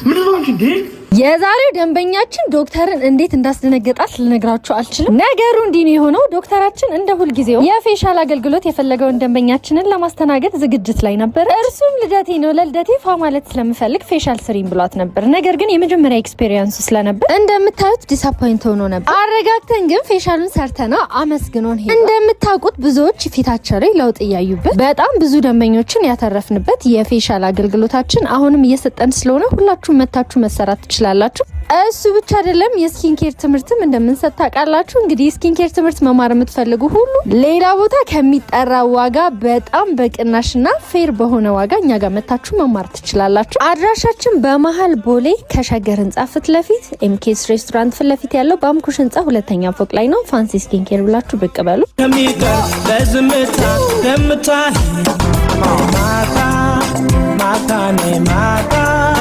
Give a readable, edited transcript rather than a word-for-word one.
ምንድነው እንዴ? የዛሬው ደንበኛችን ዶክተርን እንዴት እንዳስደነገጣት ልነግራችሁ አልችልም። ነገሩ እንዲህ ነው የሆነው። ዶክተራችን እንደ ሁል ጊዜው የፌሻል አገልግሎት የፈለገውን ደንበኛችንን ለማስተናገድ ዝግጅት ላይ ነበር። እርሱም ልደቴ ነው ለልደቴ ፋ ማለት ስለምፈልግ ፌሻል ስሪም ብሏት ነበር። ነገር ግን የመጀመሪያ ኤክስፒሪየንስ ስለነበር እንደምታዩት ዲስአፖይንት ሆኖ ነበር። አረጋግተን ግን ፌሻሉን ሰርተና አመስግኖን ሄደ። እንደምታውቁት ብዙዎች ፊታቸው ላይ ለውጥ እያዩበት በጣም ብዙ ደንበኞችን ያተረፍንበት የፌሻል አገልግሎታችን አሁንም እየሰጠን ስለሆነ ሁላችሁም መታችሁ መሰራት ትችላላችሁ። እሱ ብቻ አይደለም የስኪን ኬር ትምህርትም እንደምንሰጥ ታውቃላችሁ። እንግዲህ የስኪን ኬር ትምህርት መማር የምትፈልጉ ሁሉ ሌላ ቦታ ከሚጠራ ዋጋ በጣም በቅናሽና ፌር በሆነ ዋጋ እኛ ጋር መታችሁ መማር ትችላላችሁ። አድራሻችን በመሃል ቦሌ ከሸገር ህንጻ ፊት ለፊት ኤምኬስ ሬስቶራንት ፊት ለፊት ያለው ባምኩሽ ህንጻ ሁለተኛ ፎቅ ላይ ነው። ፋንሲ ስኪን ኬር ብላችሁ ብቅ በሉ። ማታ